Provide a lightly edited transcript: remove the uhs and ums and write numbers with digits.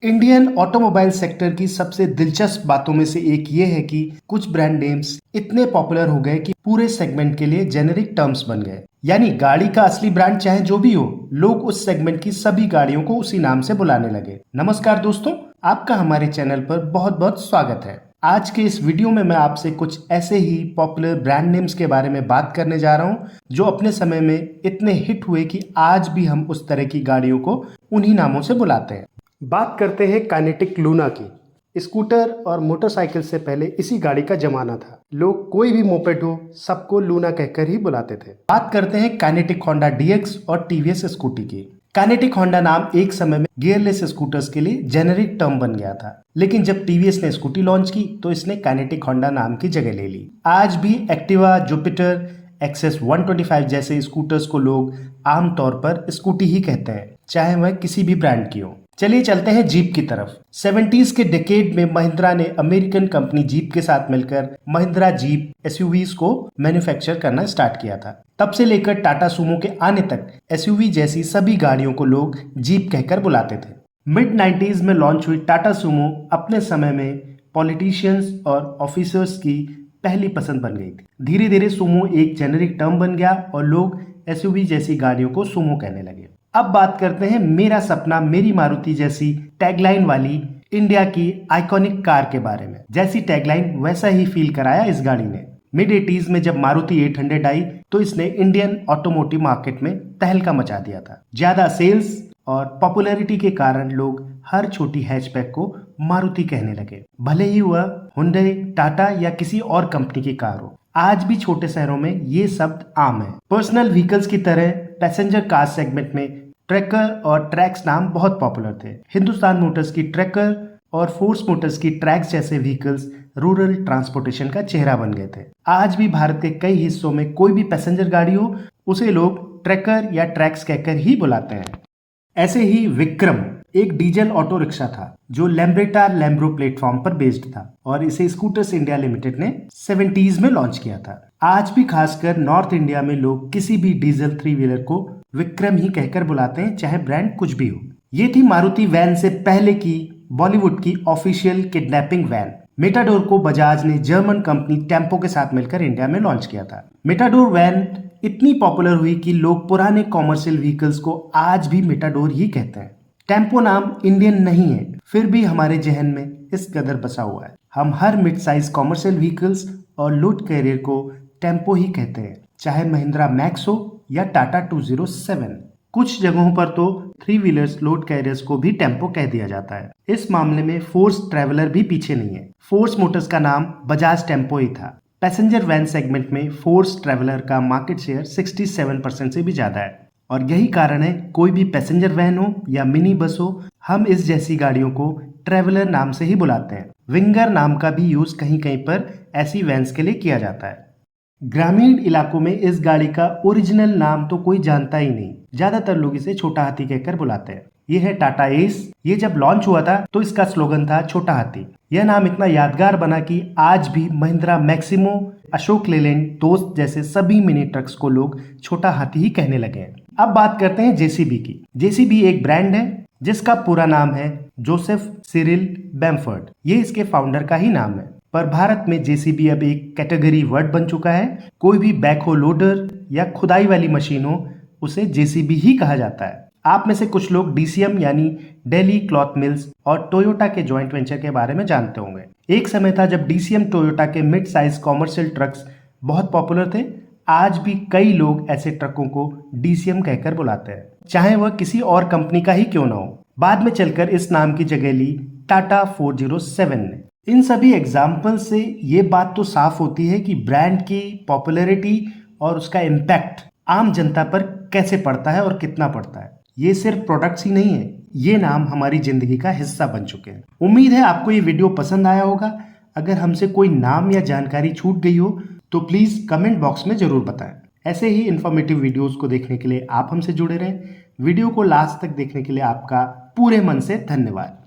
Indian automobile sector की सबसे दिलचस्प बातों में से एक ये है कि कुछ ब्रांड नेम्स इतने पॉपुलर हो गए कि पूरे सेगमेंट के लिए जेनेरिक टर्म्स बन गए। यानी गाड़ी का असली ब्रांड चाहे जो भी हो, लोग उस सेगमेंट की सभी गाड़ियों को उसी नाम से बुलाने लगे। नमस्कार दोस्तों, आपका हमारे चैनल पर बहुत बहुत स्वागत है। आज के इस वीडियो में मैं आपसे कुछ ऐसे ही पॉपुलर ब्रांड नेम्स के बारे में बात करने जा रहा हूं जो अपने समय में इतने हिट हुए कि आज भी हम उस तरह की गाड़ियों को उन्हीं नामों से बुलाते हैं। बात करते हैं काइनेटिक लूना की। स्कूटर और मोटरसाइकिल से पहले इसी गाड़ी का जमाना था। लोग कोई भी मोपेड हो सबको लूना कहकर ही बुलाते थे। बात करते हैं काइनेटिक होंडा डीएक्स और टीवीएस स्कूटी की। काइनेटिक होंडा नाम एक समय में गियरलेस स्कूटर्स के लिए जेनेरिक टर्म बन गया था, लेकिन जब टीवीएस ने स्कूटी लॉन्च की तो इसने काइनेटिक होंडा नाम की जगह ले ली। आज भी एक्टिवा, जुपिटर, एक्सेस 125 जैसे स्कूटर्स को लोग आमतौर पर स्कूटी ही कहते हैं, चाहे वह किसी भी ब्रांड की हो। चलिए चलते हैं जीप की तरफ। 70s के डेकेड में महिंद्रा ने अमेरिकन कंपनी जीप के साथ मिलकर महिंद्रा जीप एसयूवीज को मैन्युफैक्चर करना स्टार्ट किया था। तब से लेकर टाटा सुमो के आने तक एसयूवी जैसी सभी गाड़ियों को लोग जीप कहकर बुलाते थे। मिड 90s में लॉन्च हुई टाटा सुमो अपने समय में पॉलिटिशियंस और ऑफिसर्स की पहली पसंद बन गई थी। धीरे धीरे सुमो एक जेनेरिक टर्म बन गया और लोग एसयूवी जैसी गाड़ियों को सुमो कहने लगे। अब बात करते हैं मेरा सपना मेरी मारुति जैसी टैगलाइन वाली इंडिया की आइकॉनिक कार के बारे में। जैसी टैगलाइन वैसा ही फील कराया इस गाड़ी ने। मिड 80s में जब मारुति 800 आई तो इसने इंडियन ऑटोमोटिव मार्केट में तहलका मचा दिया था। ज्यादा सेल्स और पॉपुलैरिटी के कारण लोग हर छोटी हैचबैक को मारुति कहने लगे, भले ही वह हुंडई, टाटा या किसी और कंपनी की कार हो। आज भी छोटे शहरों में ये शब्द आम है। पर्सनल व्हीकल्स की तरह पैसेंजर कार सेगमेंट में ट्रैकर और ट्रैक्स नाम बहुत पॉपुलर थे। हिंदुस्तान मोटर्स की ट्रैकर और फोर्स मोटर्स की ट्रैक्स जैसे व्हीकल्स रूरल ट्रांसपोर्टेशन का चेहरा बन गए थे। आज भी भारत के कई हिस्सों में कोई भी पैसेंजर गाड़ी हो उसे लोग ट्रैकर या ट्रैक्स कहकर ही बुलाते हैं। ऐसे ही विक्रम एक डीजल ऑटो रिक्शा था जो लैम्ब्रेटा लैम्ब्रो प्लेटफॉर्म पर बेस्ड था और इसे स्कूटर्स इंडिया लिमिटेड ने 70s में लॉन्च किया था। आज भी खासकर नॉर्थ इंडिया में लोग किसी भी डीजल 3 व्हीलर को विक्रम ही कहकर बुलाते हैं, चाहे ब्रांड कुछ भी हो। ये थी मारुति वैन से पहले की बॉलीवुड की ऑफिशियल किडनैपिंग वैन। मेटाडोर को बजाज ने जर्मन कंपनी टेम्पो के साथ मिलकर इंडिया में लॉन्च किया था। मेटाडोर वैन इतनी पॉपुलर हुई कि लोग पुराने कॉमर्शियल व्हीकल्स को आज भी मेटाडोर ही कहते हैं। टेम्पो नाम इंडियन नहीं है, फिर भी हमारे जहन में इस कदर बसा हुआ है। हम हर मिड साइज कॉमर्शियल व्हीकल्स और लोड कैरियर को टेम्पो ही कहते हैं, चाहे महिंद्रा मैक्स हो या टाटा 207। कुछ जगहों पर तो 3 व्हीलर्स लोड कैरियर्स को भी टेम्पो कह दिया जाता है। इस मामले में फोर्स ट्रैवलर भी पीछे नहीं है। फोर्स मोटर्स का नाम बजाज टेम्पो ही था। पैसेंजर वैन सेगमेंट में फोर्स ट्रैवलर का मार्केट शेयर 67% से भी ज्यादा है और यही कारण है कोई भी पैसेंजर वैन हो या मिनी बस हो, हम इस जैसी गाड़ियों को ट्रैवलर नाम से ही बुलाते हैं। विंगर नाम का भी यूज कहीं कहीं पर ऐसी वैन्स के लिए किया जाता है। ग्रामीण इलाकों में इस गाड़ी का ओरिजिनल नाम तो कोई जानता ही नहीं, ज्यादातर लोग इसे छोटा हाथी कहकर बुलाते हैं। ये है टाटा एस। ये जब लॉन्च हुआ था तो इसका स्लोगन था छोटा हाथी। यह नाम इतना यादगार बना कि आज भी महिंद्रा मैक्सिमो, अशोक लेलैंड, दोस्त जैसे सभी मिनी ट्रक्स को लोग छोटा हाथी ही कहने लगे हैं। अब बात करते हैं जेसीबी की। जेसीबी एक ब्रांड है जिसका पूरा नाम है जोसेफ सिरिल बैम्फर्ड। ये इसके फाउंडर का ही नाम है, पर भारत में जेसीबी अब एक कैटेगरी वर्ड बन चुका है। कोई भी बैकहो लोडर या खुदाई वाली मशीन हो उसे जेसीबी ही कहा जाता है। आप में से कुछ लोग डीसीएम यानी दिल्ली क्लॉथ मिल्स और टोयोटा के जॉइंट वेंचर के बारे में जानते होंगे। एक समय था जब डीसीएम टोयोटा के मिड साइज कॉमर्शियल ट्रक्स बहुत पॉपुलर थे। आज भी कई लोग ऐसे ट्रकों को डीसीएम कहकर बुलाते हैं, चाहे वह किसी और कंपनी का ही क्यों ना हो। बाद में चलकर इस नाम की जगह ली टाटा 407 ने। इन सभी एग्जाम्पल से ये बात तो साफ होती है कि ब्रांड की पॉपुलैरिटी और उसका इम्पैक्ट आम जनता पर कैसे पड़ता है और कितना पड़ता है। ये सिर्फ प्रोडक्ट्स ही नहीं है, ये नाम हमारी जिंदगी का हिस्सा बन चुके हैं। उम्मीद है आपको ये वीडियो पसंद आया होगा। अगर हमसे कोई नाम या जानकारी छूट गई हो तो प्लीज कमेंट बॉक्स में जरूर बताएं। ऐसे ही इन्फॉर्मेटिव वीडियोस को देखने के लिए आप हमसे जुड़े रहें। वीडियो को लास्ट तक देखने के लिए आपका पूरे मन से धन्यवाद।